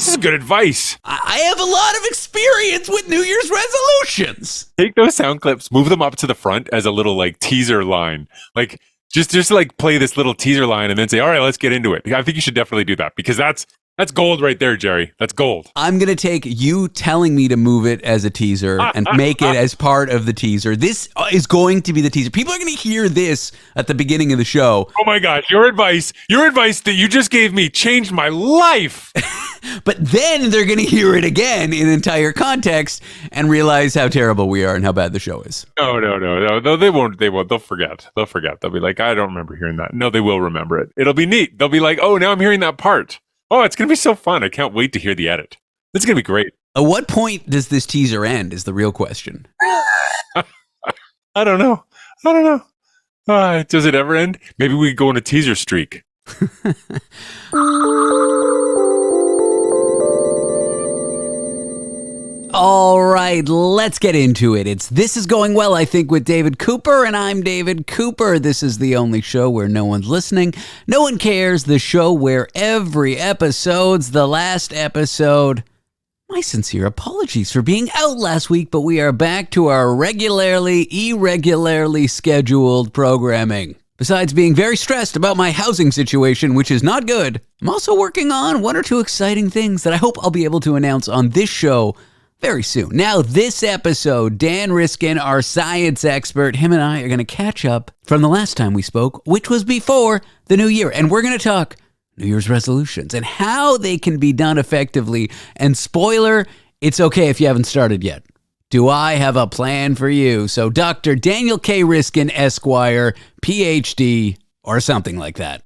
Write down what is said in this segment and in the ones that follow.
This is good advice. I have a lot of experience with New Year's resolutions. Take those sound clips, move them up to the front as a little like teaser line. Like just like play this little teaser line and then say, all right, let's get into it. I think you should definitely do that because that's gold right there, Jerry. That's gold. I'm going to take you telling me to move it as a teaser and make it as part of the teaser. This is going to be the teaser. People are going to hear this at the beginning of the show. Oh my gosh, your advice that you just gave me changed my life. But then they're going to hear it again in entire context and realize how terrible we are and how bad the show is. No, they won't. They'll forget. They'll be like, I don't remember hearing that. No, they will remember it. It'll be neat. They'll be like, oh, now I'm hearing that part. Oh, it's going to be so fun. I can't wait to hear the edit. It's going to be great. At what point does this teaser end is the real question. I don't know. Does it ever end? Maybe we go on a teaser streak. All right, let's get into it. This is Going Well, I think, with David Cooper, and I'm David Cooper. This is the only show where no one's listening. No one cares. The show where every episode's the last episode. My sincere apologies for being out last week, but we are back to our irregularly scheduled programming. Besides being very stressed about my housing situation, which is not good, I'm also working on one or two exciting things that I hope I'll be able to announce on this show very soon. Now, this episode, Dan Riskin, our science expert, him and I are going to catch up from the last time we spoke, which was before the new year. And we're going to talk New Year's resolutions and how they can be done effectively. And spoiler, it's okay if you haven't started yet. Do I have a plan for you? So Dr. Daniel K. Riskin, Esquire, PhD, or something like that.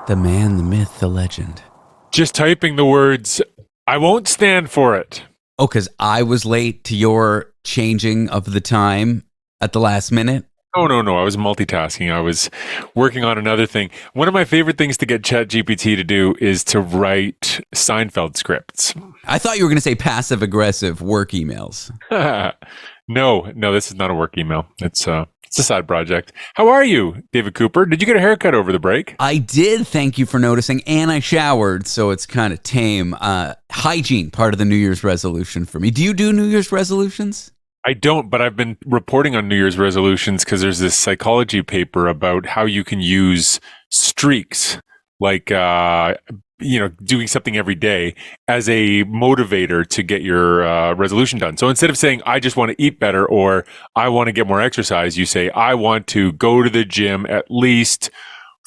The man, the myth, the legend. Just typing the words, I won't stand for it. Oh, because I was late to your changing of the time at the last minute? Oh, no. I was multitasking. I was working on another thing. One of my favorite things to get ChatGPT to do is to write Seinfeld scripts. I thought you were going to say passive-aggressive work emails. No, this is not a work email. It's a side project. How are you, David Cooper? Did you get a haircut over the break? I did, thank you for noticing, and I showered, so it's kind of tame. Hygiene, part of the New Year's resolution for me. Do you do New Year's resolutions? I don't, but I've been reporting on New Year's resolutions because there's this psychology paper about how you can use streaks, like doing something every day as a motivator to get your resolution done. So instead of saying, I just want to eat better or I want to get more exercise, you say, I want to go to the gym at least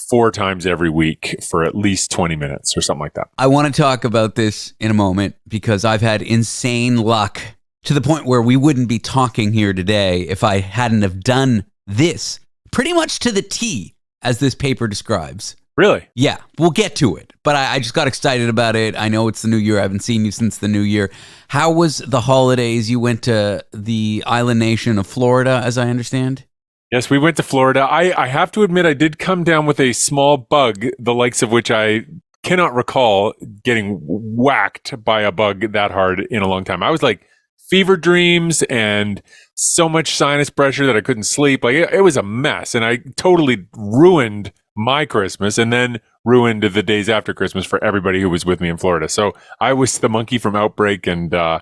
4 times every week for at least 20 minutes or something like that. I want to talk about this in a moment because I've had insane luck to the point where we wouldn't be talking here today if I hadn't have done this pretty much to the T as this paper describes. Really? Yeah, we'll get to it. But I just got excited about it. I know it's the new year. I haven't seen you since the new year. How was the holidays? You went to the island nation of Florida, as I understand? Yes, we went to Florida. I have to admit, I did come down with a small bug, the likes of which I cannot recall getting whacked by a bug that hard in a long time. I was like fever dreams and so much sinus pressure that I couldn't sleep. Like it was a mess. And I totally ruined my Christmas and then ruined the days after Christmas for everybody who was with me in Florida. So I was the monkey from Outbreak and I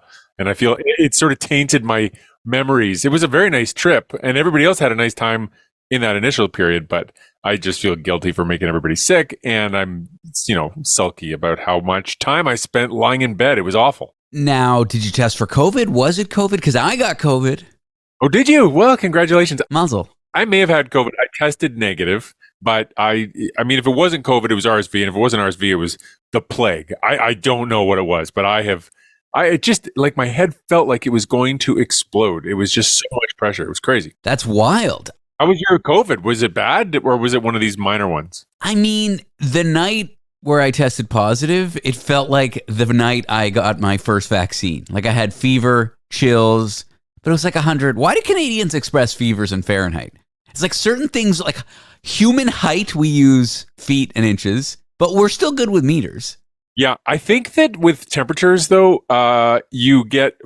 feel it sort of tainted my memories. It was a very nice trip and everybody else had a nice time in that initial period, but I just feel guilty for making everybody sick. And I'm, sulky about how much time I spent lying in bed. It was awful. Now, did you test for COVID? Was it COVID? Because I got COVID. Oh, did you? Well, congratulations. Mazel. I may have had COVID. I tested negative, but I mean, if it wasn't COVID, it was RSV. And if it wasn't RSV, it was the plague. I don't know what it was, but it just like my head felt like it was going to explode. It was just so much pressure. It was crazy. That's wild. How was your COVID? Was it bad or was it one of these minor ones? I mean, the night where I tested positive, it felt like the night I got my first vaccine. Like I had fever, chills, but it was like 100. Why do Canadians express fevers in Fahrenheit? It's like certain things, like human height, we use feet and inches, but we're still good with meters. Yeah, I think that with temperatures, though, you get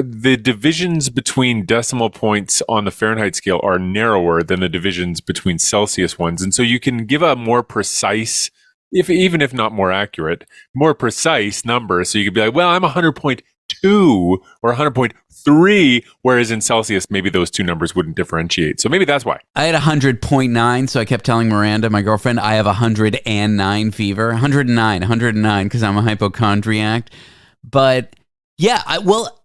the divisions between decimal points on the Fahrenheit scale are narrower than the divisions between Celsius ones. And so you can give a more precise, even if not more accurate, more precise number. So you could be like, well, I'm 100.2 or 100.3, whereas in Celsius, maybe those two numbers wouldn't differentiate. So maybe that's why. I had 100.9, so I kept telling Miranda, my girlfriend, I have 109 fever. 109, because I'm a hypochondriac. But yeah,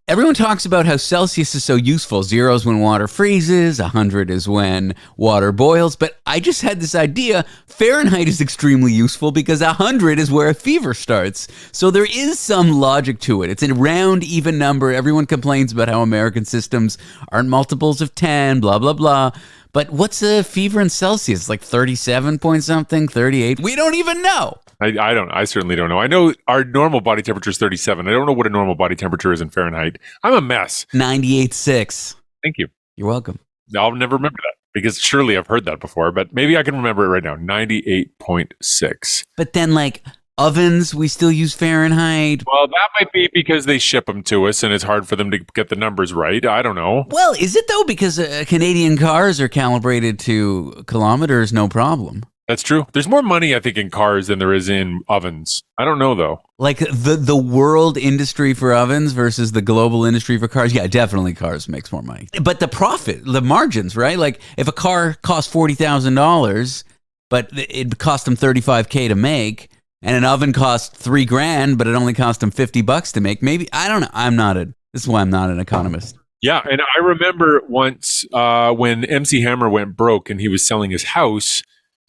everyone talks about how Celsius is so useful. 0 is when water freezes, 100 is when water boils. But I just had this idea, Fahrenheit is extremely useful because 100 is where a fever starts. So there is some logic to it. It's a round, even number. Everyone complains about how American systems aren't multiples of 10, blah, blah, blah. But what's a fever in Celsius? Like 37 point something, 38? We don't even know. I certainly don't know. I know our normal body temperature is 37. I don't know what a normal body temperature is in Fahrenheit. I'm a mess. 98.6. Thank you. You're welcome. I'll never remember that because surely I've heard that before, but maybe I can remember it right now. 98.6. But then like ovens, we still use Fahrenheit. Well, that might be because they ship them to us and it's hard for them to get the numbers right. I don't know. Well, is it though? Because Canadian cars are calibrated to kilometers, no problem. That's true. There's more money, I think, in cars than there is in ovens. I don't know, though. Like the world industry for ovens versus the global industry for cars. Yeah, definitely cars makes more money. But the profit, the margins, right? Like if a car costs $40,000, but it cost them $35K to make, and an oven costs $3,000, but it only cost them $50 to make, maybe, I don't know. This is why I'm not an economist. Yeah, and I remember once when MC Hammer went broke and he was selling his house,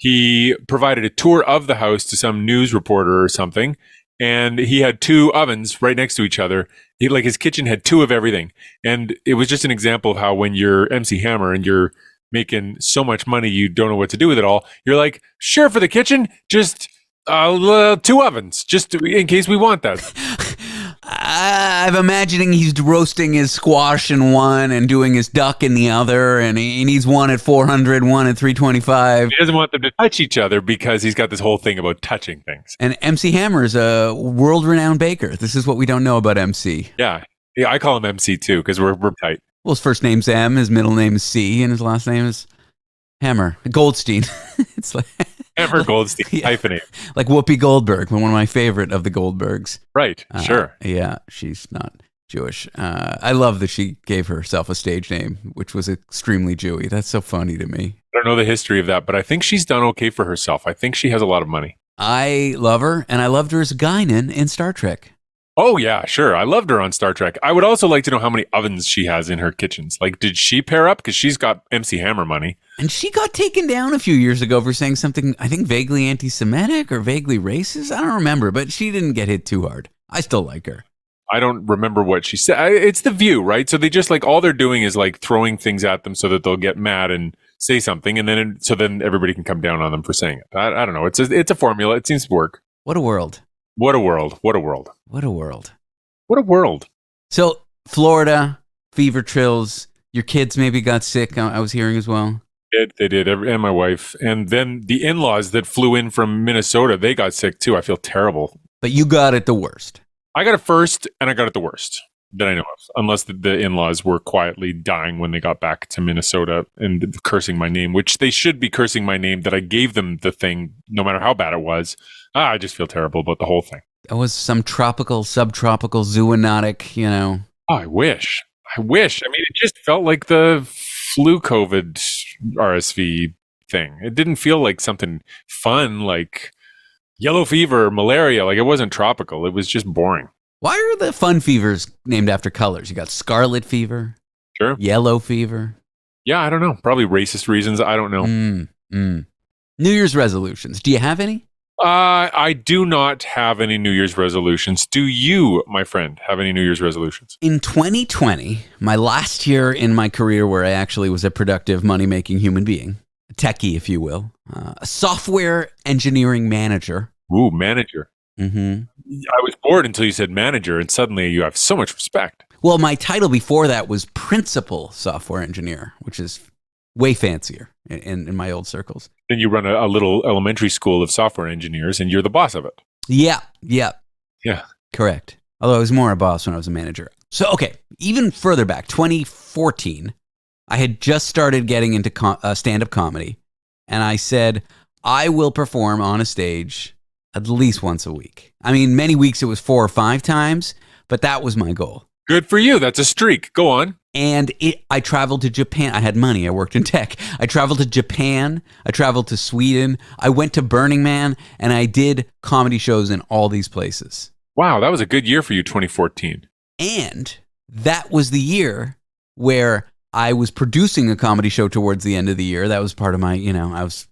he provided a tour of the house to some news reporter or something, and he had two ovens right next to each other. His kitchen had two of everything, and it was just an example of how when you're MC Hammer and you're making so much money you don't know what to do with it all, you're like, sure, for the kitchen, just two ovens, just in case we want that. I'm imagining he's roasting his squash in one and doing his duck in the other, and he needs one at 400, one at 325. He doesn't want them to touch each other because he's got this whole thing about touching things. And MC Hammer is a world-renowned baker. This is what we don't know about MC. Yeah, I call him MC too because we're tight. Well, his first name's M, his middle name is C, and his last name is Hammer. Goldstein. It's like Hammer Goldstein, yeah. Hyphenate. Like Whoopi Goldberg, one of my favorite of the Goldbergs. Right, sure. Yeah, she's not Jewish. I love that she gave herself a stage name, which was extremely Jewy. That's so funny to me. I don't know the history of that, but I think she's done okay for herself. I think she has a lot of money. I love her, and I loved her as Guinan in Star Trek. Oh, yeah, sure. I loved her on Star Trek. I would also like to know how many ovens she has in her kitchens. Like, did she pair up? Because she's got MC Hammer money. And she got taken down a few years ago for saying something, I think, vaguely anti-Semitic or vaguely racist. I don't remember, but she didn't get hit too hard. I still like her. I don't remember what she said. It's The View, right? So they just like, all they're doing is like throwing things at them so that they'll get mad and say something. And then, so then everybody can come down on them for saying it. I don't know. It's a formula. It seems to work. What a world. What a world. What a world. What a world. What a world. So, Florida, fever trills. Your kids maybe got sick, I was hearing as well. They did, and my wife. And then the in-laws that flew in from Minnesota, they got sick too. I feel terrible. But you got it the worst. I got it first, and I got it the worst that I know of. Unless the in-laws were quietly dying when they got back to Minnesota and cursing my name, which they should be cursing my name that I gave them the thing, no matter how bad it was. I just feel terrible about the whole thing. That was some tropical, subtropical, zoonotic, Oh, I wish. I mean, it just felt like the flu COVID RSV thing. It didn't feel like something fun, like yellow fever, malaria. Like it wasn't tropical. It was just boring. Why are the fun fevers named after colors? You got scarlet fever, sure, yellow fever. Yeah, I don't know. Probably racist reasons. I don't know. New Year's resolutions. Do you have any? I do not have any New Year's resolutions. Do you, my friend, have any New Year's resolutions? In 2020, my last year in my career where I actually was a productive, money-making human being, a techie, if you will, a software engineering manager, Ooh, manager. Mm-hmm. I was bored until you said manager, and suddenly you have so much respect. Well, my title before that was principal software engineer, which is way fancier in my old circles. Then you run a little elementary school of software engineers, and you're the boss of it. Yeah. Yeah. Correct. Although I was more a boss when I was a manager. So, okay, even further back, 2014, I had just started getting into stand-up comedy, and I said, I will perform on a stage at least once a week. I mean, many weeks it was 4 or 5 times, but that was my goal. Good for you. That's a streak. Go on. And I traveled to Japan. I had money. I worked in tech. I traveled to Japan. I traveled to Sweden. I went to Burning Man, and I did comedy shows in all these places. Wow, that was a good year for you, 2014. And that was the year where I was producing a comedy show towards the end of the year. That was part of my, I was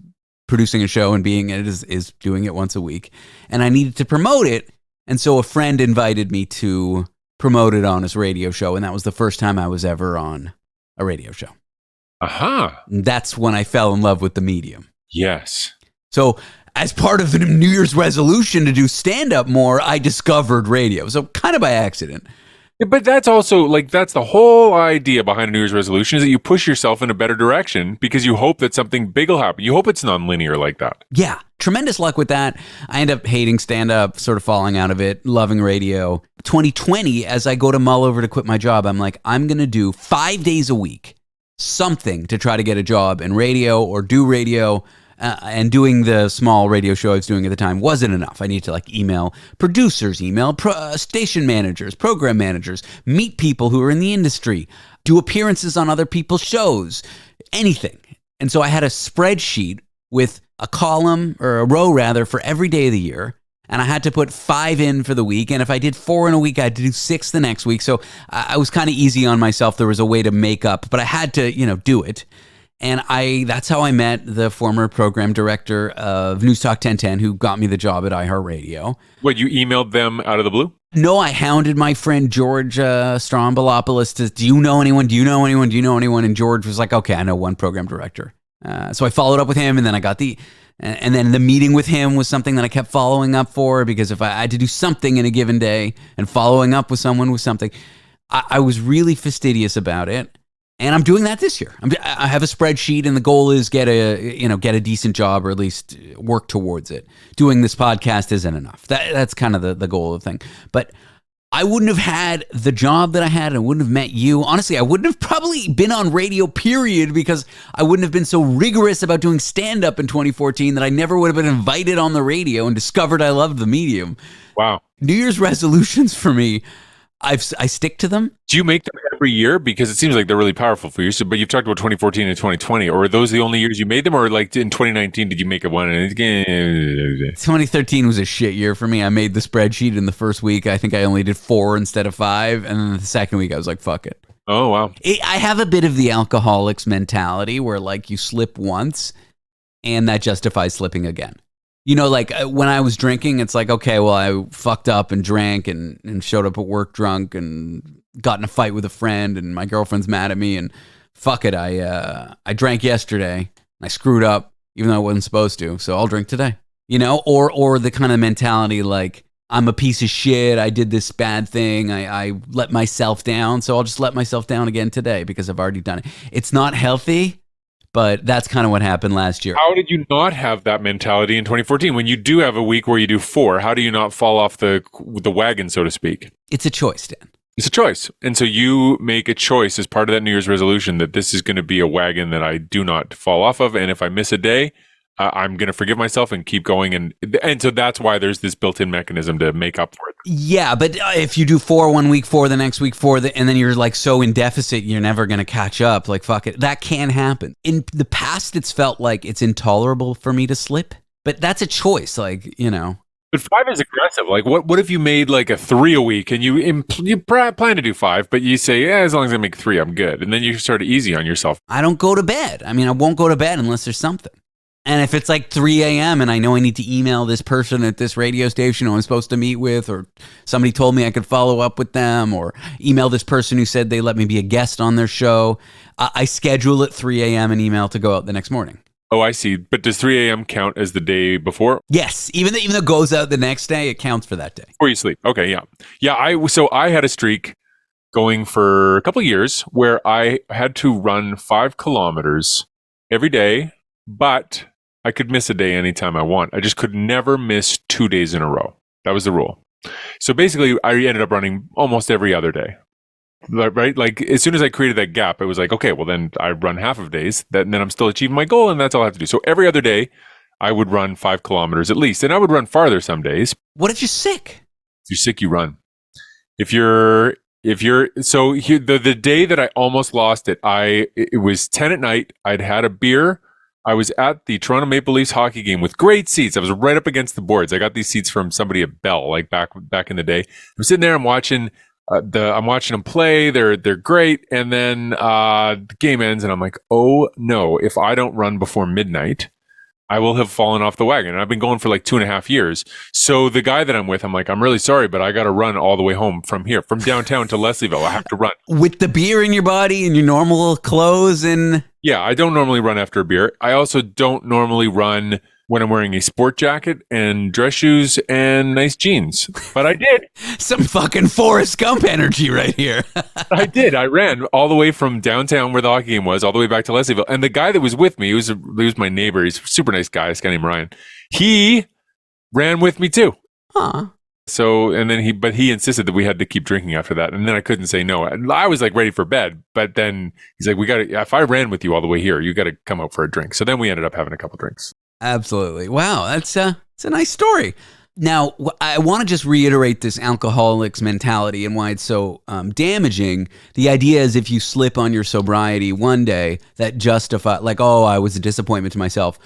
producing a show and being it is doing it once a week. And I needed to promote it. And so a friend invited me to promote it on his radio show. And that was the first time I was ever on a radio show. Aha. That's when I fell in love with the medium. Yes. So as part of the New Year's resolution to do stand-up more, I discovered radio. So kind of by accident. Yeah, but that's also that's the whole idea behind a New Year's resolution is that you push yourself in a better direction because you hope that something big will happen. You hope it's non-linear like that. Yeah. Tremendous luck with that. I end up hating stand-up, sort of falling out of it, loving radio. 2020, as I go to mull over to quit my job, I'm like, I'm going to do 5 days a week, something to try to get a job in radio or do radio. And doing the small radio show I was doing at the time wasn't enough. I need to email producers, station managers, program managers, meet people who are in the industry, do appearances on other people's shows, anything. And so I had a spreadsheet with a column, or a row rather, for every day of the year. And I had to put 5 in for the week. And if I did 4 in a week, I had to do 6 the next week. So I was kind of easy on myself. There was a way to make up, but I had to, do it. And that's how I met the former program director of News Talk 1010, who got me the job at iHeartRadio. What, you emailed them out of the blue? No, I hounded my friend George Strombolopoulos to, do you know anyone? Do you know anyone? Do you know anyone? And George was like, okay, I know one program director. So I followed up with him, and then I got and then the meeting with him was something that I kept following up for, because if I had to do something in a given day, and following up with someone with something, I was really fastidious about it. And I'm doing that this year. I have a spreadsheet, and the goal is get a decent job, or at least work towards it. Doing this podcast isn't enough. That's kind of the goal of the thing. But I wouldn't have had the job that I had, and I wouldn't have met you. Honestly, I wouldn't have probably been on radio, period, because I wouldn't have been so rigorous about doing stand-up in 2014 that I never would have been invited on the radio and discovered I loved the medium. Wow. New Year's resolutions for me, I stick to them. Do you make them every year? Because it seems like they're really powerful for you. So, but you've talked about 2014 and 2020. Or are those the only years you made them? Or in 2019, did you make it one? 2013 was a shit year for me. I made the spreadsheet in the first week. I think I only did 4 instead of 5. And then the second week, I was like, fuck it. Oh, wow. I have a bit of the alcoholics mentality where you slip once and that justifies slipping again. When I was drinking, it's like, okay, well, I fucked up and drank and showed up at work drunk and got in a fight with a friend, and my girlfriend's mad at me, and fuck it, I drank yesterday, and I screwed up, even though I wasn't supposed to, so I'll drink today. Or the kind of mentality I'm a piece of shit, I did this bad thing, I let myself down, so I'll just let myself down again today because I've already done it. It's not healthy. But that's kind of what happened last year. How did you not have that mentality in 2014? When you do have a week where you do 4, how do you not fall off the wagon, so to speak? It's a choice, Dan. It's a choice. And so you make a choice as part of that New Year's resolution that this is going to be a wagon that I do not fall off of. And if I miss a day, I'm going to forgive myself and keep going. And so that's why there's this built-in mechanism to make up for it. Yeah, but if you do 4 one week, 4 the next week, 4 and then you're so in deficit, you're never going to catch up. Fuck it. That can happen. In the past, it's felt like it's intolerable for me to slip. But that's a choice, But 5 is aggressive. What if you made a 3 a week and you plan to do 5, but you say, yeah, as long as I make 3, I'm good. And then you start easy on yourself. I don't go to bed. I won't go to bed unless there's something. And if it's 3 a.m. and I know I need to email this person at this radio station who I'm supposed to meet with, or somebody told me I could follow up with them, or email this person who said they let me be a guest on their show, I schedule at 3 a.m. an email to go out the next morning. Oh, I see. But does 3 a.m. count as the day before? Yes, even though it goes out the next day, it counts for that day. Before you sleep. Okay, yeah. Yeah, I had a streak going for a couple of years where I had to run 5 kilometers every day, but I could miss a day anytime I want. I just could never miss 2 days in a row. That was the rule. So basically, I ended up running almost every other day. Right? Like as soon as I created that gap, it was like, okay, well then I run half of days, and then I'm still achieving my goal, and that's all I have to do. So every other day, I would run 5 kilometers at least, and I would run farther some days. What if you're sick? If you're sick, you run. If you're so here, the day that I almost lost it, it was 10 at night. I'd had a beer. I was at the Toronto Maple Leafs hockey game with great seats. I was right up against the boards. I got these seats from somebody at Bell, like back in the day. I'm sitting there. I'm watching them play. They're great. And then the game ends, and I'm like, oh no! If I don't run before midnight, I will have fallen off the wagon. And I've been going for like 2.5 years. So the guy that I'm with, I'm like, I'm really sorry, but I got to run all the way home from here, from downtown to Leslieville. I have to run. With the beer in your body and your normal clothes and... Yeah, I don't normally run after a beer. I also don't normally run when I'm wearing a sport jacket and dress shoes and nice jeans. But I did. Some fucking Forrest Gump energy right here. I did. I ran all the way from downtown where the hockey game was, all the way back to Leslieville. And the guy that was with me, he was my neighbor. He's a super nice guy. This guy named Ryan. He ran with me too. Huh. So, and then he insisted that we had to keep drinking after that. And then I couldn't say no. I was like ready for bed, but then he's like, if I ran with you all the way here, you got to come out for a drink. So then we ended up having a couple drinks. Absolutely. Wow. It's a nice story. Now, I want to just reiterate this alcoholic's mentality and why it's so damaging. The idea is if you slip on your sobriety one day, that justify like, oh, I was a disappointment to myself.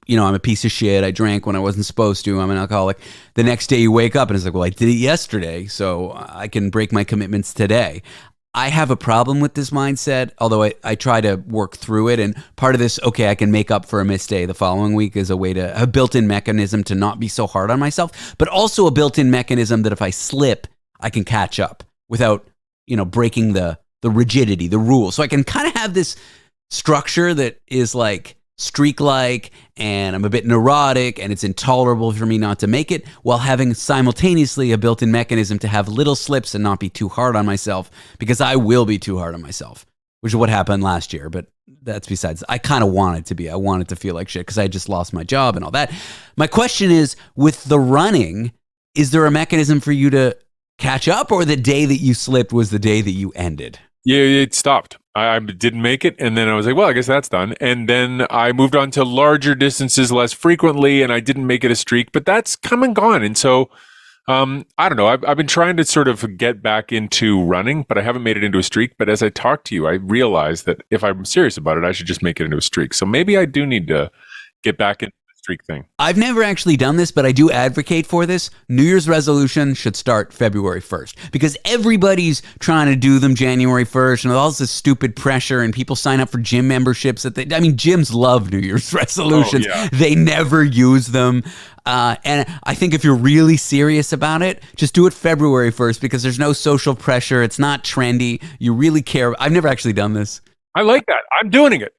I'm a piece of shit. I drank when I wasn't supposed to. I'm an alcoholic. The next day you wake up and it's like, well, I did it yesterday, so I can break my commitments today. I have a problem with this mindset, although I try to work through it. And part of this, okay, I can make up for a missed day the following week is a built-in mechanism to not be so hard on myself, but also a built-in mechanism that if I slip, I can catch up without, breaking the rigidity, the rule. So I can kind of have this structure that is like streak-like, and I'm a bit neurotic, and it's intolerable for me not to make it, while having simultaneously a built-in mechanism to have little slips and not be too hard on myself, because I will be too hard on myself, which is what happened last year, but that's besides. I kind of wanted to be. I wanted to feel like shit because I just lost my job and all that. My question is, with the running, is there a mechanism for you to catch up, or the day that you slipped was the day that you ended? Yeah, it stopped. I didn't make it. And then I was like, well, I guess that's done. And then I moved on to larger distances less frequently, and I didn't make it a streak, but that's come and gone. And so, I don't know. I've been trying to sort of get back into running, but I haven't made it into a streak. But as I talk to you, I realize that if I'm serious about it, I should just make it into a streak. So maybe I do need to get back into the streak thing. I've never actually done this, but I do advocate for this. New Year's resolution should start February 1st because everybody's trying to do them January 1st and all this stupid pressure, and people sign up for gym memberships. Gyms love New Year's resolutions. Oh, yeah. They never use them. And I think if you're really serious about it, just do it February 1st because there's no social pressure. It's not trendy. You really care. I've never actually done this. I like that. I'm doing it.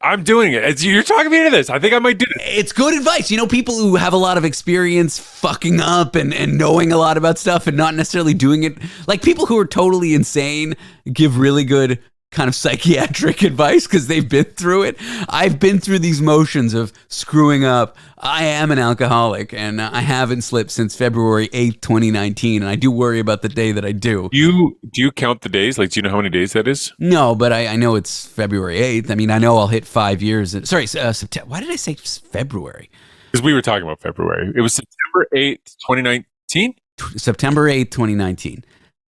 You're talking me into this. I think I might do this. It's good advice. People who have a lot of experience fucking up and knowing a lot about stuff and not necessarily doing it. Like people who are totally insane give really good kind of psychiatric advice because they've been through it. I've been through these motions of screwing up. I am an alcoholic and I haven't slipped since February 8th, 2019. And I do worry about the day that I do. Do you count the days? Like, do you know how many days that is? No, but I know it's February 8th. I mean, I know I'll hit 5 years. Sorry, September. Why did I say February? Because we were talking about February. It was September 8th, 2019? September 8th, 2019.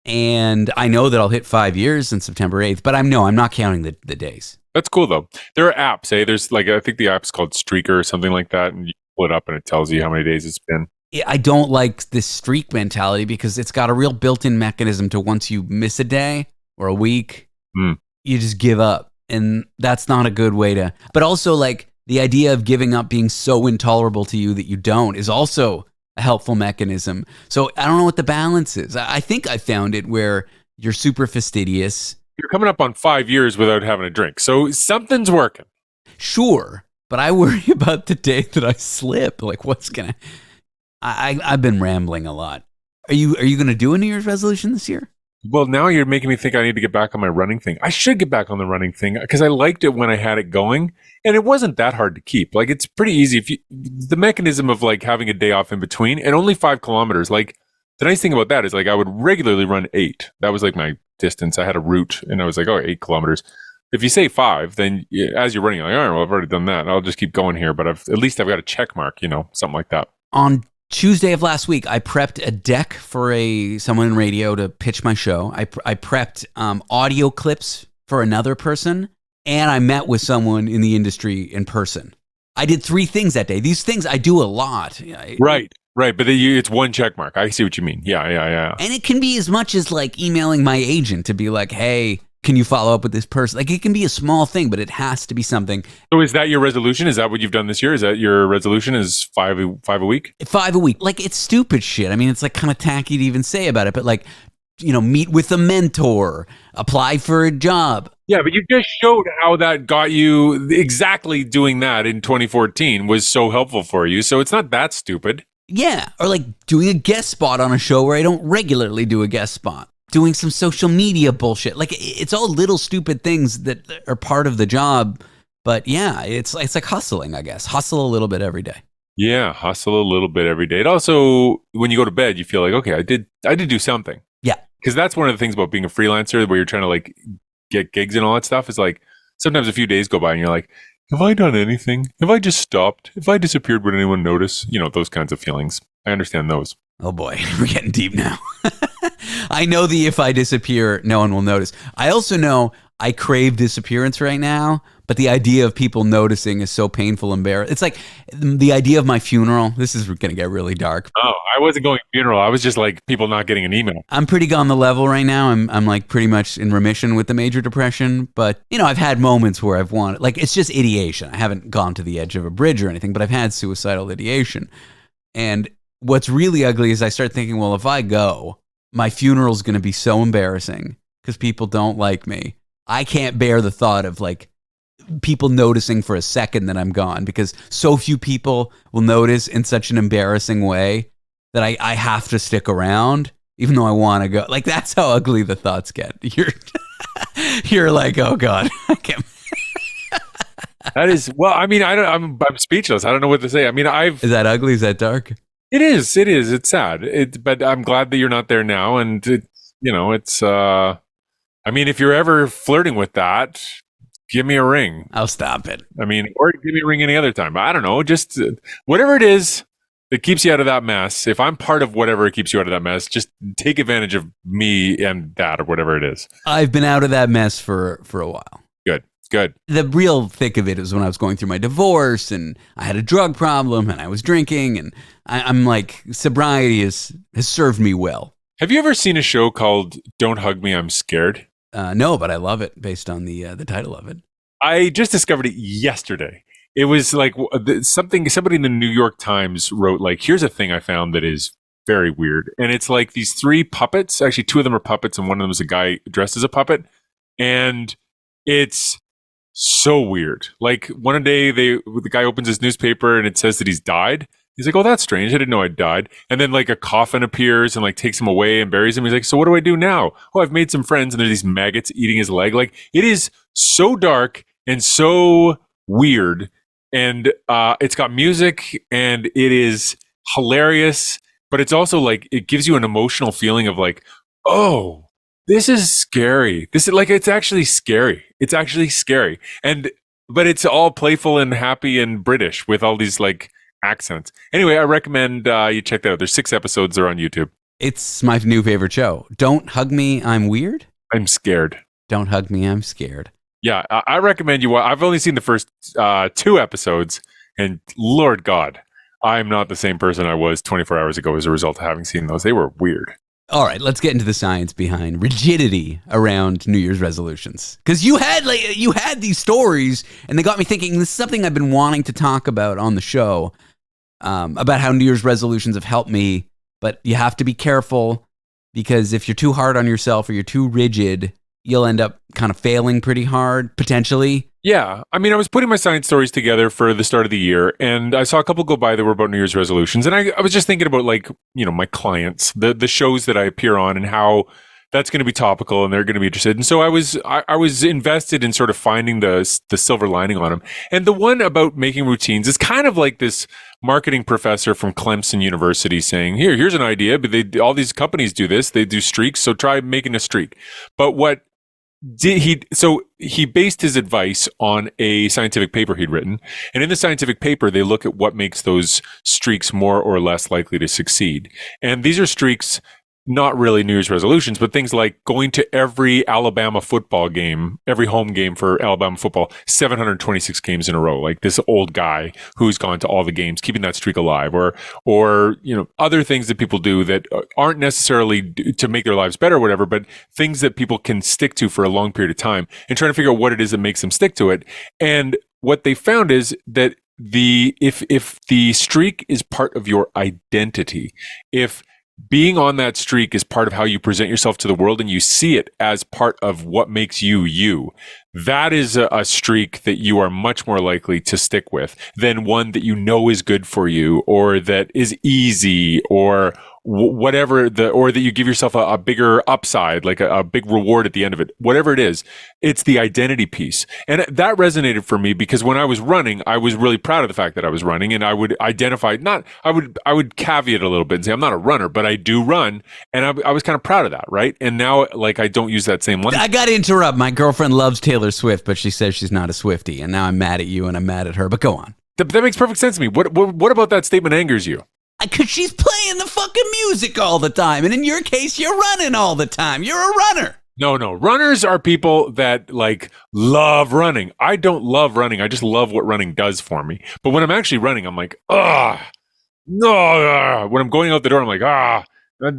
And I know that I'll hit 5 years in September 8th, but I'm not counting the days. That's cool, though. There are apps, There's I think the app's called Streaker or something like that, and you pull it up and it tells you how many days it's been. I don't like this streak mentality because it's got a real built-in mechanism to once you miss a day or a week, you just give up. And that's not a good way to... But also, the idea of giving up being so intolerable to you that you don't is also a helpful mechanism. So I don't know what the balance is. I think I found it where you're super fastidious. You're coming up on 5 years without having a drink. So something's working. Sure. but I worry about the day that I slip. Like, what's gonna? I've been rambling a lot. Are you going to do a New Year's resolution this year? Well, now you're making me think I need to get back on my running thing. I should get back on the running thing because I liked it when I had it going, and it wasn't that hard to keep. Like, it's pretty easy if you the mechanism of like having a day off in between, and only 5 kilometers. Like, the nice thing about that is like I would regularly run 8. That was like my distance. I had a route, and I was like, 8 kilometers. If you say 5, then as you're running, you're like, all right, well, I've already done that. I'll just keep going here, but at least I've got a check mark, something like that. On Tuesday of last week, I prepped a deck for someone in radio to pitch my show. I prepped audio clips for another person, and I met with someone in the industry in person. I did 3 things that day. These things I do a lot. Right. But it's one check mark. I see what you mean. Yeah. And it can be as much as like emailing my agent to be like, hey, can you follow up with this person? Like, it can be a small thing, but it has to be something. So is that your resolution? Is that what you've done this year? Is that your resolution is 5 a week? 5 a week. Like, it's stupid shit. I mean, it's like kind of tacky to even say about it, but like, meet with a mentor, apply for a job. Yeah, but you just showed how that got you exactly doing that in 2014 was so helpful for you. So it's not that stupid. Yeah. Or like doing a guest spot on a show where I don't regularly do a guest spot. Doing some social media bullshit. Like, it's all little stupid things that are part of the job. But yeah, it's like hustling, I guess. Hustle a little bit every day. Yeah, hustle a little bit every day. It also, when you go to bed, you feel like, okay, I did do something. Yeah. Because that's one of the things about being a freelancer where you're trying to like get gigs and all that stuff is like sometimes a few days go by and you're like, have I done anything? Have I just stopped? Have I disappeared? Would anyone notice? Those kinds of feelings. I understand those. Oh boy, we're getting deep now. I know if I disappear, no one will notice. I also know I crave disappearance right now, but the idea of people noticing is so painful and embarrassing. It's like the idea of my funeral. This is going to get really dark. Oh, I wasn't going to funeral. I was just like people not getting an email. I'm pretty on the level right now. I'm like pretty much in remission with the major depression, but I've had moments where I've wanted, like, it's just ideation. I haven't gone to the edge of a bridge or anything, but I've had suicidal ideation. And what's really ugly is I start thinking, well, if I go, my funeral's going to be so embarrassing because people don't like me. I can't bear the thought of like people noticing for a second that I'm gone because so few people will notice in such an embarrassing way that I have to stick around even though I want to go. Like, that's how ugly the thoughts get. You're like, oh God, I can't. That is, well, I mean, I'm speechless. I don't know what to say. I mean, Is that ugly? Is that dark? It is. It's sad. But I'm glad that you're not there now. And it's, I mean, if you're ever flirting with that, give me a ring. I'll stop it. I mean, or give me a ring any other time. I don't know. Just whatever it is that keeps you out of that mess. If I'm part of whatever keeps you out of that mess, just take advantage of me and that or whatever it is. I've been out of that mess for a while. Good. The real thick of it is when I was going through my divorce and I had a drug problem and I was drinking and I'm like, sobriety has served me well. Have you ever seen a show called Don't Hug Me, I'm Scared? No, but I love it based on the title of it. I just discovered it yesterday. It was like somebody in the New York Times wrote like, here's a thing I found that is very weird. And it's like these 3 puppets. Actually, 2 of them are puppets and one of them is a guy dressed as a puppet. And it's so weird. Like one day the guy opens his newspaper and it says that he's died. He's like, oh, that's strange. I didn't know I'd died. And then like a coffin appears and like takes him away and buries him. He's like, so what do I do now? Oh, I've made some friends and there's these maggots eating his leg. Like, it is so dark and so weird. And it's got music and it is hilarious, but it's also like, it gives you an emotional feeling of like, oh, this is scary. This is like, it's actually scary. It's actually scary. But it's all playful and happy and British with all these like accents. Anyway, I recommend you check that out. There's 6 episodes. They're on YouTube. It's my new favorite show. Don't Hug Me, I'm Weird. I'm Scared. Don't Hug Me, I'm Scared. Yeah, I recommend you. I've only seen the first 2 episodes, and Lord God, I'm not the same person I was 24 hours ago as a result of having seen those. They were weird. All right, let's get into the science behind rigidity around New Year's resolutions. Because you had these stories, and they got me thinking. This is something I've been wanting to talk about on the show, about how New Year's resolutions have helped me. But you have to be careful because if you're too hard on yourself or you're too rigid, you'll end up kind of failing pretty hard potentially. Yeah. I mean, I was putting my science stories together for the start of the year, and I saw a couple go by that were about New Year's resolutions. And I was just thinking about, like, my clients, the shows that I appear on, and how that's going to be topical and they're going to be interested. And so I was invested in sort of finding the silver lining on them. And the one about making routines is kind of like this marketing professor from Clemson University saying, here's an idea, but all these companies do this. They do streaks, so try making a streak. But what he based his advice on a scientific paper he'd written, and in the scientific paper they look at what makes those streaks more or less likely to succeed. And these are streaks, not really New Year's resolutions, but things like going to every Alabama football game, every home game for Alabama football, 726 games in a row. Like this old guy who's gone to all the games, keeping that streak alive, or other things that people do that aren't necessarily to make their lives better or whatever, but things that people can stick to for a long period of time, and trying to figure out what it is that makes them stick to it. And what they found is that if the streak is part of your identity, if being on that streak is part of how you present yourself to the world and you see it as part of what makes you you, that is a streak that you are much more likely to stick with than one that is good for you, or that is easy, or whatever, or that you give yourself a bigger upside, like a big reward at the end of it. Whatever it is, it's the identity piece. And that resonated for me because when I was running, I was really proud of the fact that I was running, and I would identify, I would caveat a little bit and say, I'm not a runner, but I do run. And I was kind of proud of that. Right. And now, like, I don't use that same one. I got to interrupt. My girlfriend loves Taylor Swift, but she says she's not a Swiftie. And now I'm mad at you and I'm mad at her, but go on. That makes perfect sense to me. What about that statement angers you? Because she's playing the fucking music all the time. And in your case, you're running all the time. You're a runner. No. Runners are people that like love running. I don't love running. I just love what running does for me. But when I'm actually running, I'm like, no. When I'm going out the door, I'm like,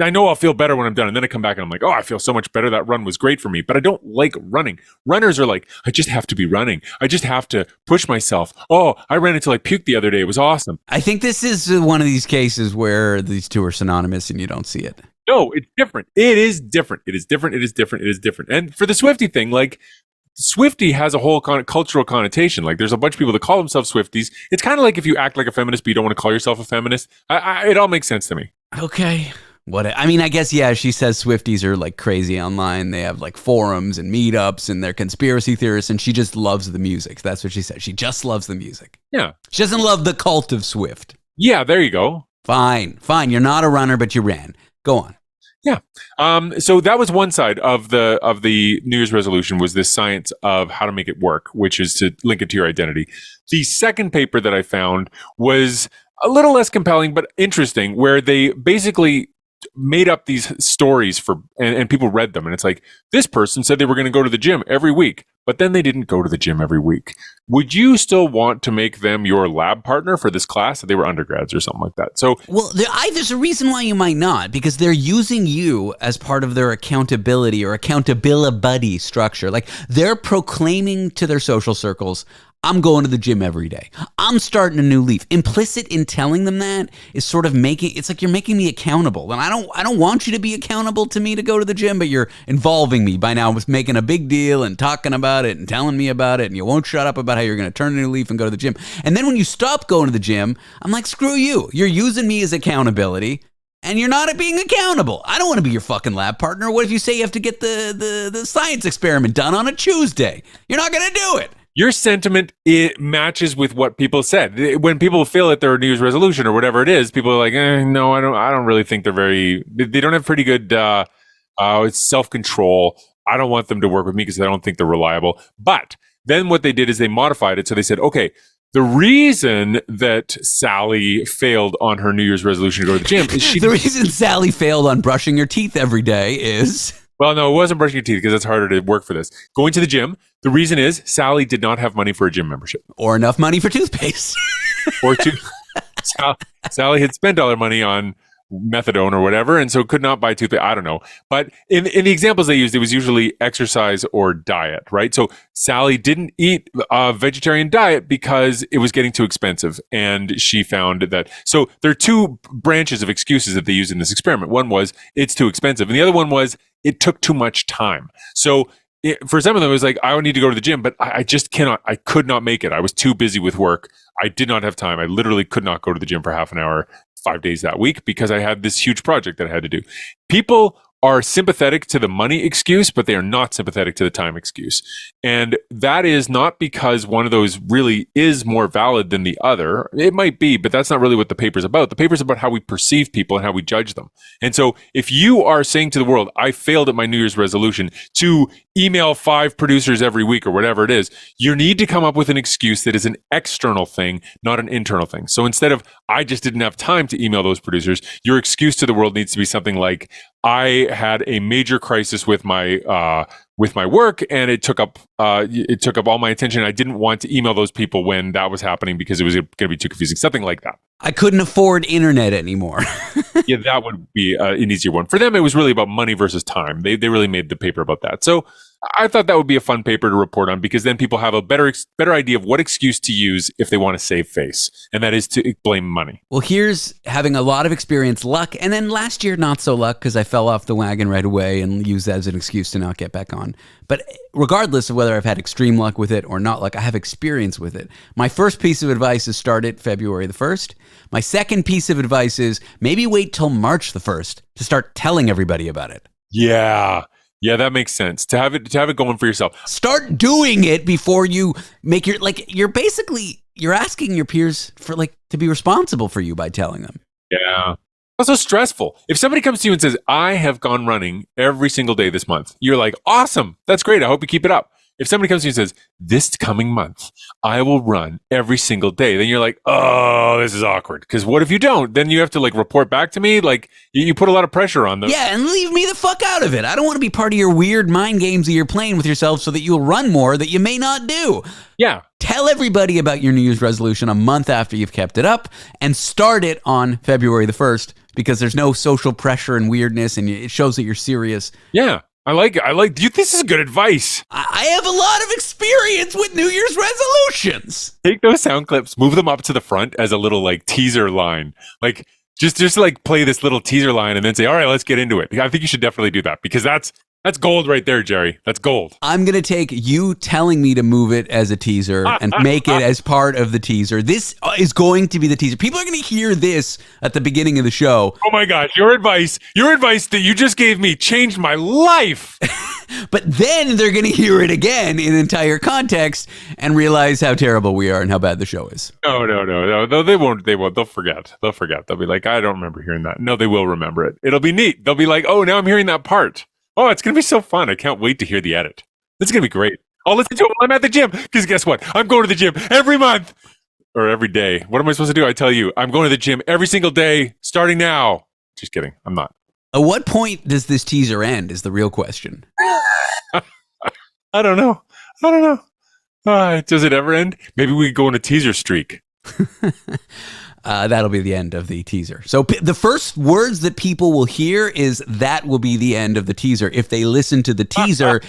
I know I'll feel better when I'm done. And then I come back and I'm like, I feel so much better. That run was great for me. But I don't like running. Runners are like, I just have to be running. I just have to push myself. I ran until I puked the other day. It was awesome. I think this is one of these cases where these two are synonymous and you don't see it. No, it's different. It is different. It is different. It is different. It is different. And for the Swiftie thing, like, Swiftie has a whole cultural connotation. Like, there's a bunch of people that call themselves Swifties. It's kind of like if you act like a feminist, but you don't want to call yourself a feminist. It all makes sense to me. Okay. I guess, yeah, she says Swifties are like crazy online. They have like forums and meetups and they're conspiracy theorists, and she just loves the music. That's what she said. She just loves the music. Yeah. She doesn't love the cult of Swift. Yeah, there you go. Fine. You're not a runner, but you ran. Go on. Yeah. So that was one side of the New Year's resolution, was this science of how to make it work, which is to link it to your identity. The second paper that I found was a little less compelling, but interesting, where they basically made up these stories and people read them. And it's like, this person said they were going to go to the gym every week, but then they didn't go to the gym every week. Would you still want to make them your lab partner for this class? They were undergrads or something like that. So, well, there's a reason why you might not, because they're using you as part of their accountability or accountability structure. Like, they're proclaiming to their social circles, I'm going to the gym every day. I'm starting a new leaf. Implicit in telling them that is sort of it's like you're making me accountable. And I don't want you to be accountable to me to go to the gym, but you're involving me by now with making a big deal and talking about it and telling me about it. And you won't shut up about how you're going to turn a new leaf and go to the gym. And then when you stop going to the gym, I'm like, screw you. You're using me as accountability. And you're not being accountable. I don't want to be your fucking lab partner. What if you say you have to get the science experiment done on a Tuesday? You're not going to do it. Your sentiment, it matches with what people said. When people feel that their New Year's resolution or whatever it is, people are like, no, I don't really think they don't have pretty good self-control. I don't want them to work with me because I don't think they're reliable. But then what they did is they modified it. So they said, okay, the reason that Sally failed on her New Year's resolution to go to the gym is the reason Sally failed on brushing your teeth every day is... Well, no, it wasn't brushing your teeth because it's harder to work for this. Going to the gym, the reason is Sally did not have money for a gym membership. Or enough money for toothpaste. Sally had spent all her money on methadone or whatever, and so could not buy toothpaste. I don't know. But in the examples they used, it was usually exercise or diet, right? So Sally didn't eat a vegetarian diet because it was getting too expensive. And she found that. So there are two branches of excuses that they used in this experiment. One was it's too expensive. And the other one was it took too much time. So for some of them, it was like, I would need to go to the gym, but I just cannot, I could not make it. I was too busy with work. I did not have time. I literally could not go to the gym for half an hour, 5 days that week because I had this huge project that I had to do. People are sympathetic to the money excuse, but they are not sympathetic to the time excuse. And that is not because one of those really is more valid than the other. It might be, but that's not really what the paper's about. The paper's about how we perceive people and how we judge them. And so if you are saying to the world, I failed at my New Year's resolution to email 5 producers every week or whatever it is, you need to come up with an excuse that is an external thing, not an internal thing. So instead of, I just didn't have time to email those producers, your excuse to the world needs to be something like, I had a major crisis with my work, and it took up all my attention. I didn't want to email those people when that was happening because it was going to be too confusing. Something like that. I couldn't afford internet anymore. Yeah, that would be an easier one. For them, it was really about money versus time. They really made the paper about that. So I thought that would be a fun paper to report on because then people have a better idea of what excuse to use if they want to save face, and that is to blame money. Well, here's having a lot of experience, luck, and then last year not so luck because I fell off the wagon right away and used that as an excuse to not get back on. But regardless of whether I've had extreme luck with it or not luck, I have experience with it. My first piece of advice is start it February the 1st. My second piece of advice is maybe wait till March the 1st to start telling everybody about it. Yeah, that makes sense. To have it going for yourself. Start doing it before you make you're asking your peers for to be responsible for you by telling them. Yeah. Also stressful. If somebody comes to you and says, I have gone running every single day this month, you're like, awesome. That's great. I hope you keep it up. If somebody comes to you and says, this coming month, I will run every single day, then you're like, oh, this is awkward. Because what if you don't? Then you have to report back to me. You put a lot of pressure on them. Yeah, and leave me the fuck out of it. I don't want to be part of your weird mind games that you're playing with yourself so that you'll run more that you may not do. Yeah. Tell everybody about your New Year's resolution a month after you've kept it up and start it on February the 1st because there's no social pressure and weirdness and it shows that you're serious. Yeah. I like it. This is good advice. I have a lot of experience with New Year's resolutions. Take those sound clips, move them up to the front as a little teaser line. Just play this little teaser line and then say, all right, let's get into it. I think you should definitely do that because that's gold right there, Jerry. That's gold. I'm going to take you telling me to move it as a teaser and make it as part of the teaser. This is going to be the teaser. People are going to hear this at the beginning of the show. Oh my gosh, your advice that you just gave me changed my life. But then they're going to hear it again in entire context and realize how terrible we are and how bad the show is. No, they won't. They'll forget. They'll be like, I don't remember hearing that. No, they will remember it. It'll be neat. They'll be like, oh, now I'm hearing that part. Oh, it's going to be so fun. I can't wait to hear the edit. It's going to be great. I'll listen to it while I'm at the gym. Because guess what? I'm going to the gym every month. Or every day. What am I supposed to do? I tell you, I'm going to the gym every single day, starting now. Just kidding. I'm not. At what point does this teaser end is the real question. I don't know. Does it ever end? Maybe we go on a teaser streak. That'll be the end of the teaser. So the first words that people will hear is that will be the end of the teaser. If they listen to the teaser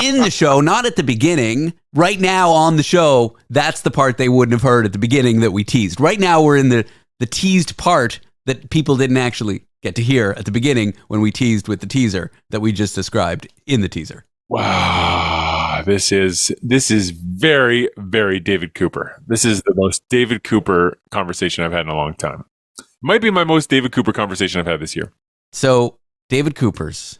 in the show, not at the beginning, right now on the show, that's the part they wouldn't have heard at the beginning that we teased. Right now we're in the teased part that people didn't actually get to hear at the beginning when we teased with the teaser that we just described in the teaser. Wow, this is very, very David Cooper. This is the most David Cooper conversation I've had in a long time. It might be my most David Cooper conversation I've had this year. So, David Cooper's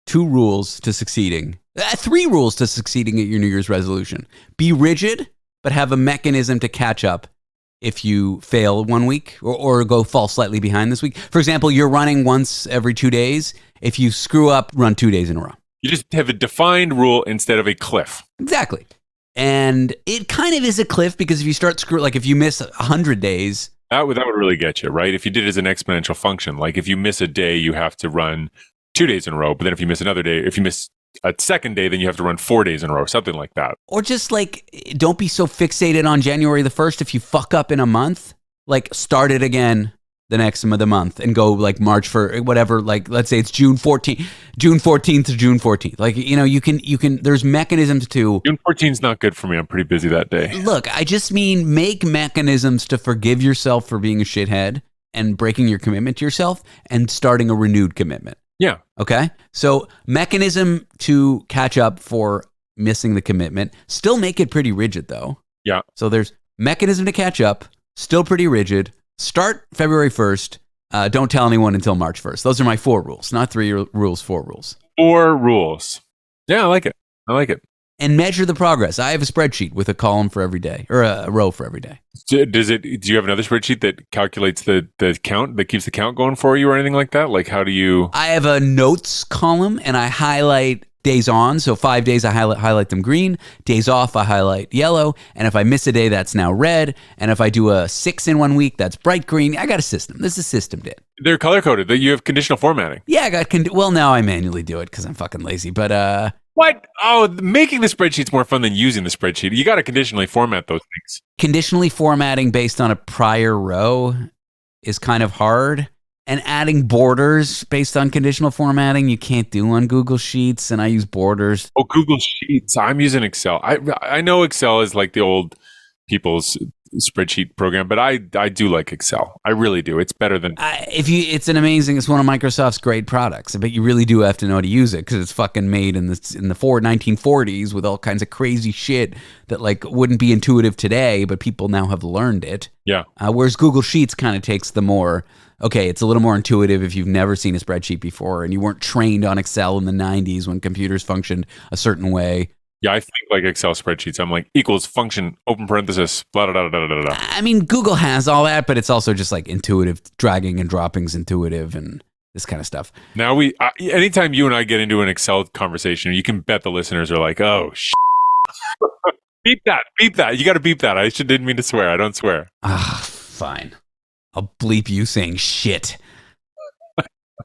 2 rules to succeeding. 3 rules to succeeding at your New Year's resolution. Be rigid, but have a mechanism to catch up if you fail one week or fall slightly behind this week. For example, you're running once every 2 days. If you screw up, run 2 days in a row. You just have a defined rule instead of a cliff. Exactly. And it kind of is a cliff because if you start if you miss 100 days. That would really get you, right? If you did it as an exponential function, if you miss a day, you have to run 2 days in a row. But then if you miss another day, if you miss a second day, then you have to run 4 days in a row, something like that. Or just don't be so fixated on January the 1st. If you fuck up in a month, start it again the next of the month and go March for whatever, let's say it's June 14th to June 14th. You can, there's mechanisms to. June 14th is not good for me. I'm pretty busy that day. Look, I just mean make mechanisms to forgive yourself for being a shithead and breaking your commitment to yourself and starting a renewed commitment. Yeah. Okay. So mechanism to catch up for missing the commitment. Still make it pretty rigid, though. Yeah. So there's mechanism to catch up, still pretty rigid. Start February 1st. Don't tell anyone until March 1st. Those are my 4 rules, not 3 rules, 4 rules. 4 rules. Yeah, I like it. And measure the progress. I have a spreadsheet with a column for every day, or a row for every day. Do you have another spreadsheet that calculates the count, that keeps the count going for you or anything like that? Like, how do you? I have a notes column and I highlight days on. So 5 days, I highlight them green. Days off, I highlight yellow. And if I miss a day, that's now red. And if I do a 6 in 1 week, that's bright green. I got a system. This is a system, Dan. They're color coded. That you have conditional formatting. Yeah, I got, well, now I manually do it because I'm fucking lazy. But, What? Oh, making the spreadsheet's more fun than using the spreadsheet. You got to conditionally format those things. conditionally formatting based on a prior row is kind of hard. And adding borders based on conditional formatting, you can't do on Google Sheets, and I use borders. Oh, Google Sheets. I'm using Excel. I know Excel is like the old people's spreadsheet program, but I do like Excel. I really do. It's better than It's one of Microsoft's great products, but you really do have to know how to use it because it's fucking made in the 1940s with all kinds of crazy shit that like wouldn't be intuitive today, but people now have learned it. Yeah. Whereas Google Sheets kind of takes the more, okay, it's a little more intuitive if you've never seen a spreadsheet before and you weren't trained on Excel in the 90s when computers functioned a certain way. Yeah, I think like Excel spreadsheets. I'm like equals function, open parenthesis, blah, blah, blah, blah, blah, blah. I mean, Google has all that, but it's also just like intuitive, dragging and dropping's intuitive and this kind of stuff. Now anytime you and I get into an Excel conversation, you can bet the listeners are like, oh, beep that. You got to beep that. Didn't mean to swear. I don't swear. Fine. I'll bleep you saying shit.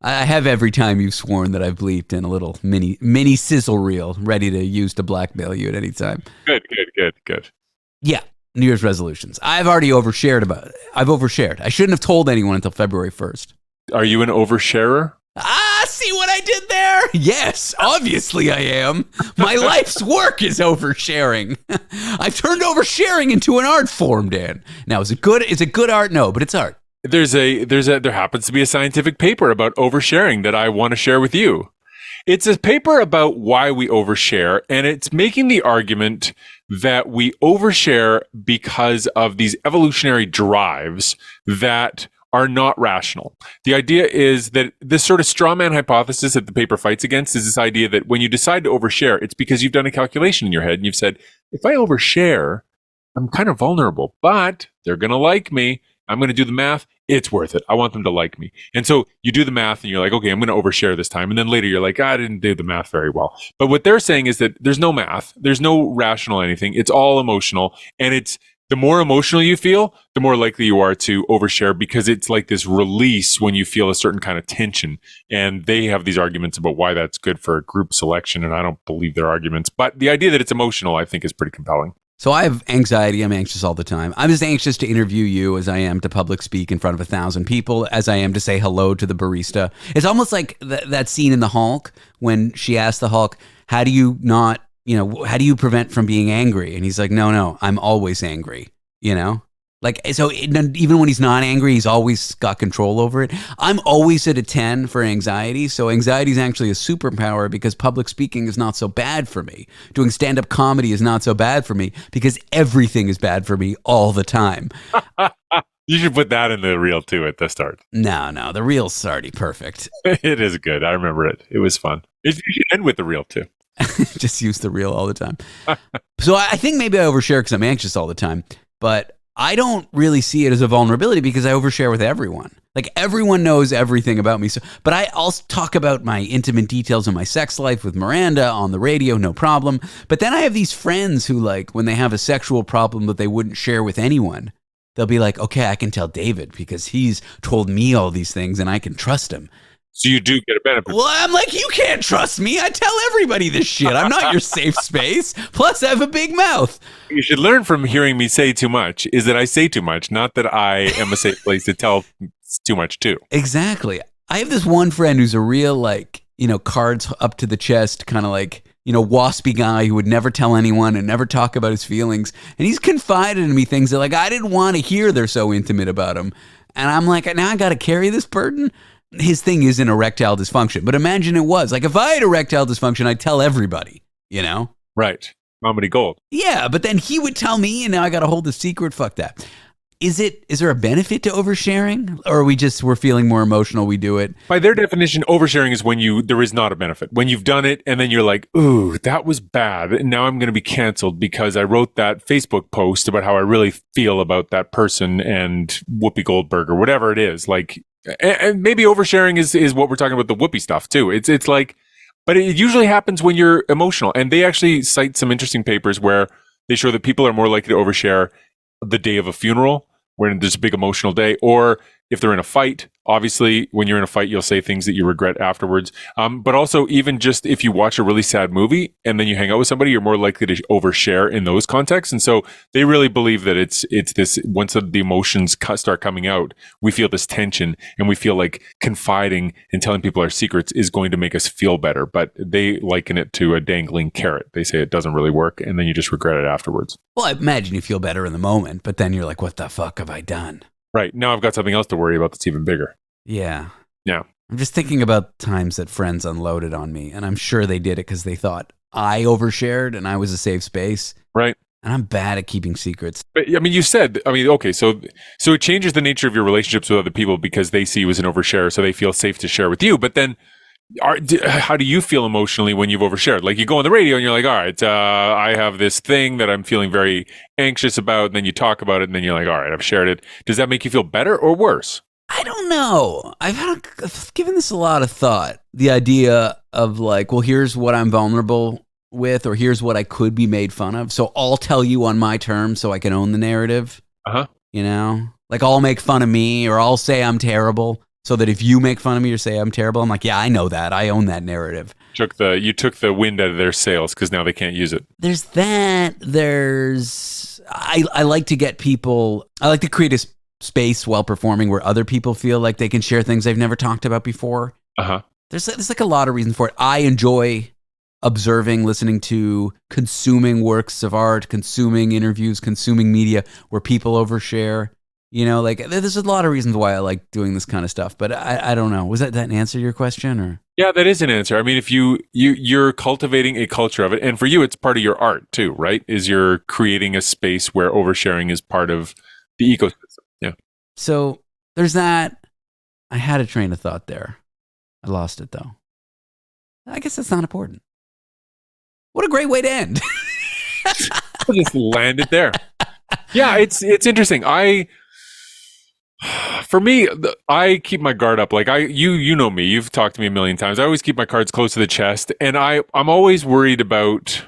I have every time you've sworn that I've bleeped in a little mini sizzle reel ready to use to blackmail you at any time. Good. Yeah, New Year's resolutions. I've already overshared about it. I've overshared. I shouldn't have told anyone until February 1st. Are you an oversharer? See what I did there? Yes, obviously I am. My life's work is oversharing. I've turned oversharing into an art form, Dan. Now, is it good? Is it good art? No, but it's art. There happens to be a scientific paper about oversharing that I want to share with you. It's a paper about why we overshare, and it's making the argument that we overshare because of these evolutionary drives that are not rational. The idea is that this sort of straw man hypothesis that the paper fights against is this idea that when you decide to overshare, it's because you've done a calculation in your head and you've said, if I overshare, I'm kind of vulnerable, but they're going to like me. I'm going to do the math. It's worth it. I want them to like me. And so you do the math and you're like, okay, I'm going to overshare this time. And then later you're like, I didn't do the math very well. But what they're saying is that there's no math. There's no rational anything. It's all emotional. And it's the more emotional you feel, the more likely you are to overshare because it's like this release when you feel a certain kind of tension. And they have these arguments about why that's good for group selection. And I don't believe their arguments. But the idea that it's emotional, I think, is pretty compelling. So I have anxiety. I'm anxious all the time. I'm as anxious to interview you as I am to public speak in front of 1,000 people, as I am to say hello to the barista. It's almost like that scene in The Hulk when she asked the Hulk, how do you prevent from being angry? And he's like, no, I'm always angry, Like, so even when he's not angry, he's always got control over it. I'm always at a 10 for anxiety. So anxiety is actually a superpower because public speaking is not so bad for me. Doing stand-up comedy is not so bad for me because everything is bad for me all the time. You should put that in the reel too at the start. No, the reel's already perfect. It is good. I remember it. It was fun. You should end with the reel too. Just use the reel all the time. So I think maybe I overshare because I'm anxious all the time. But I don't really see it as a vulnerability because I overshare with everyone. Like everyone knows everything about me. But I'll talk about my intimate details of my sex life with Miranda on the radio, no problem. But then I have these friends who like when they have a sexual problem that they wouldn't share with anyone, they'll be like, okay, I can tell David because he's told me all these things and I can trust him. So you do get a benefit. Well, I'm like, you can't trust me. I tell everybody this shit. I'm not your safe space. Plus, I have a big mouth. You should learn from hearing me say too much is that I say too much, not that I am a safe place to tell too much too. Exactly. I have this one friend who's a real, like, cards up to the chest, kind of like, waspy guy who would never tell anyone and never talk about his feelings. And he's confided in me things that, like, I didn't want to hear. They're so intimate about him. And I'm like, now I got to carry this burden. His thing isn't erectile dysfunction, but imagine it was. Like if I had erectile dysfunction, I'd tell everybody, Right. Comedy gold. Yeah, but then he would tell me, and now I got to hold the secret. Fuck that. Is there a benefit to oversharing, or we're feeling more emotional? We do it. By their definition, oversharing is when there is not a benefit. When you've done it and then you're like, ooh, that was bad. And now I'm going to be canceled because I wrote that Facebook post about how I really feel about that person and Whoopi Goldberg or whatever it is. Like, and maybe oversharing is what we're talking about, the Whoopi stuff too. It's like, but it usually happens when you're emotional. And they actually cite some interesting papers where they show that people are more likely to overshare the day of a funeral, when there's a big emotional day, or if they're in a fight. Obviously, when you're in a fight, you'll say things that you regret afterwards. But also, even just if you watch a really sad movie and then you hang out with somebody, you're more likely to overshare in those contexts. And so they really believe that it's this, once the emotions start coming out, we feel this tension and we feel like confiding and telling people our secrets is going to make us feel better. But they liken it to a dangling carrot. They say it doesn't really work, and then you just regret it afterwards. Well, I imagine you feel better in the moment, but then you're like, what the fuck have I done? Right. Now I've got something else to worry about that's even bigger. Yeah. Yeah. I'm just thinking about times that friends unloaded on me, and I'm sure they did it because they thought I overshared and I was a safe space. Right. And I'm bad at keeping secrets. But I mean, you said, okay, so it changes the nature of your relationships with other people because they see you as an oversharer, so they feel safe to share with you. But then how do you feel emotionally when you've overshared? Like, you go on the radio and you're like, all right, I have this thing that I'm feeling very anxious about. And then you talk about it and then you're like, all right, I've shared it. Does that make you feel better or worse? I don't know. I've given this a lot of thought. The idea of like, well, here's what I'm vulnerable with, or here's what I could be made fun of. So I'll tell you on my terms so I can own the narrative. Uh-huh. You know, like I'll make fun of me, or I'll say I'm terrible, so that if you make fun of me or say I'm terrible, I'm like, yeah, I know that. I own that narrative. You took the wind out of their sails because now they can't use it. There's that. I like to get people, I like to create a space while performing where other people feel like they can share things they've never talked about before. Uh-huh. There's like a lot of reasons for it. I enjoy observing, listening to, consuming works of art, consuming interviews, consuming media where people overshare. You know, like there's a lot of reasons why I like doing this kind of stuff, but I don't know. Was that an answer to your question, or? Yeah, that is an answer. I mean, if you're cultivating a culture of it, and for you, it's part of your art too, right? Is you're creating a space where oversharing is part of the ecosystem. Yeah. So there's that. I had a train of thought there. I lost it though. I guess that's not important. What a great way to end. I'll just land it there. Yeah, it's interesting. For me, I keep my guard up. Like you know me. You've talked to me a million times. I always keep my cards close to the chest, and I'm always worried about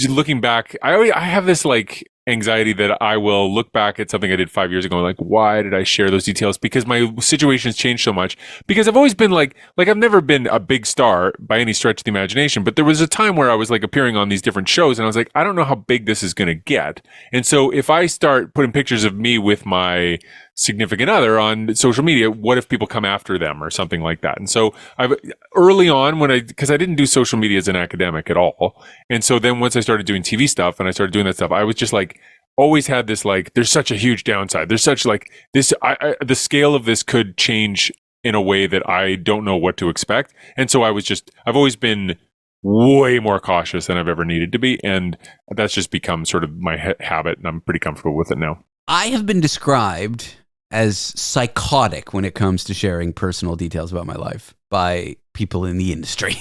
looking back. I have this like anxiety that I will look back at something I did 5 years ago and like, why did I share those details? Because my situation's changed so much. Because I've always been like I've never been a big star by any stretch of the imagination, but there was a time where I was like appearing on these different shows and I was like, I don't know how big this is going to get. And so if I start putting pictures of me with my significant other on social media, what if people come after them or something like that? And so I've early on because I didn't do social media as an academic at all. And so then once I started doing TV stuff and I started doing that stuff, I was just like, always had this like, there's such a huge downside. There's such like this, the scale of this could change in a way that I don't know what to expect. And so I've always been way more cautious than I've ever needed to be. And that's just become sort of my habit, and I'm pretty comfortable with it now. I have been described as psychotic when it comes to sharing personal details about my life by people in the industry.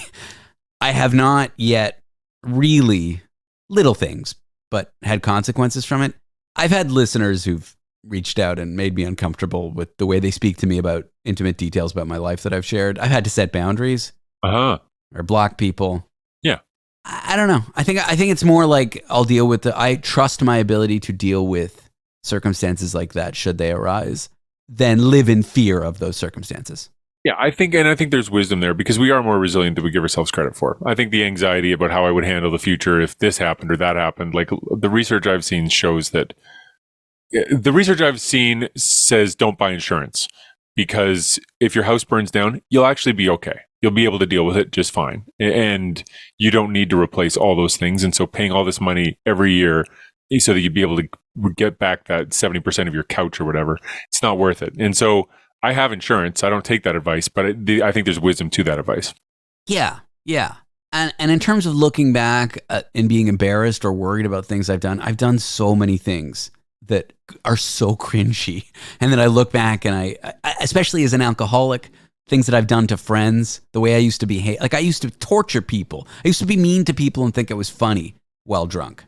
I have not yet really, little things, but had consequences from it. I've had listeners who've reached out and made me uncomfortable with the way they speak to me about intimate details about my life that I've shared. I've had to set boundaries or block people. Yeah. I don't know. I think it's more like I'll deal with I trust my ability to deal with circumstances like that should they arise, than live in fear of those circumstances. Yeah, I think there's wisdom there because we are more resilient than we give ourselves credit for. I think the anxiety about how I would handle the future if this happened or that happened, like the research I've seen shows that says don't buy insurance because if your house burns down, you'll actually be okay. You'll be able to deal with it just fine. And you don't need to replace all those things. And so paying all this money every year so that you'd be able to get back that 70% of your couch or whatever, it's not worth it. And so I have insurance. I don't take that advice, but I think there's wisdom to that advice. Yeah. And in terms of looking back and being embarrassed or worried about things I've done so many things that are so cringy. And then I look back and I especially as an alcoholic, things that I've done to friends, the way I used to behave. Like I used to torture people. I used to be mean to people and think it was funny while drunk.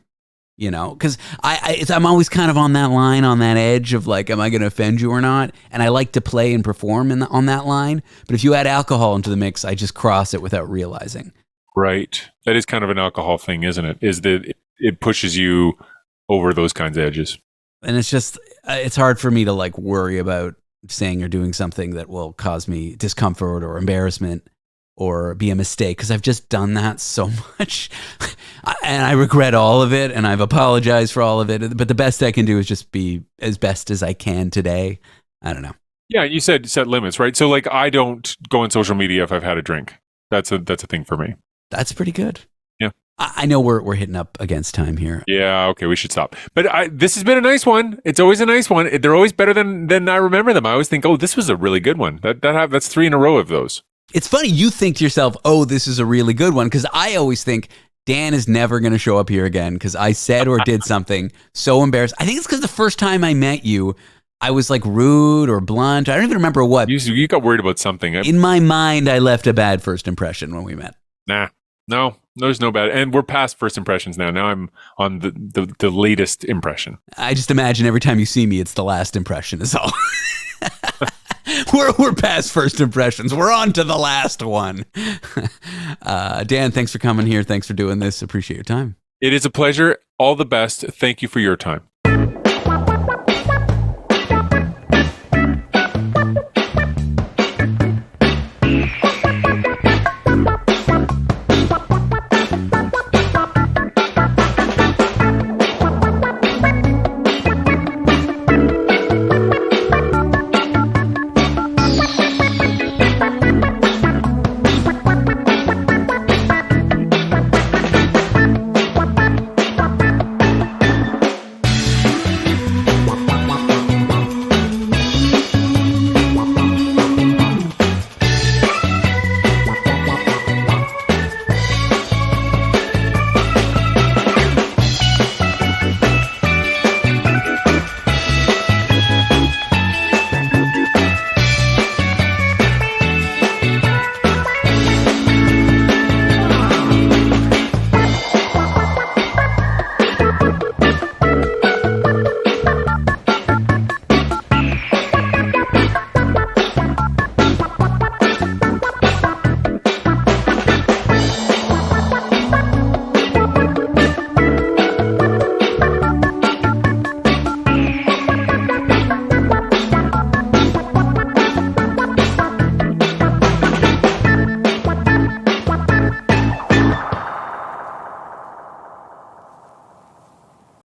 You know, because I'm always kind of on that line, on that edge of like, am I going to offend you or not? And I like to play and perform on that line. But if you add alcohol into the mix, I just cross it without realizing. Right. That is kind of an alcohol thing, isn't it? Is that it pushes you over those kinds of edges. And it's just, it's hard for me to like worry about saying or doing something that will cause me discomfort or embarrassment or be a mistake, because I've just done that so much and I regret all of it and I've apologized for all of it. But the best I can do is just be as best as I can today. I don't know. Yeah, you said set limits, right? So like I don't go on social media if I've had a drink. That's a thing for me. That's pretty good. Yeah. I know we're hitting up against time here. Yeah, okay, we should stop. But this has been a nice one. It's always a nice one. They're always better than I remember them. I always think, oh, this was a really good one. That's 3 in a row of those. It's funny, you think to yourself, oh, this is a really good one, because I always think Dan is never going to show up here again because I said or did something so embarrassing. I think it's because the first time I met you, I was like rude or blunt. I don't even remember what. You got worried about something. In my mind, I left a bad first impression when we met. Nah, no, there's no bad. And we're past first impressions now. Now I'm on the latest impression. I just imagine every time you see me, it's the last impression is all. We're past first impressions. We're on to the last one. Dan, thanks for coming here. Thanks for doing this. Appreciate your time. It is a pleasure. All the best. Thank you for your time.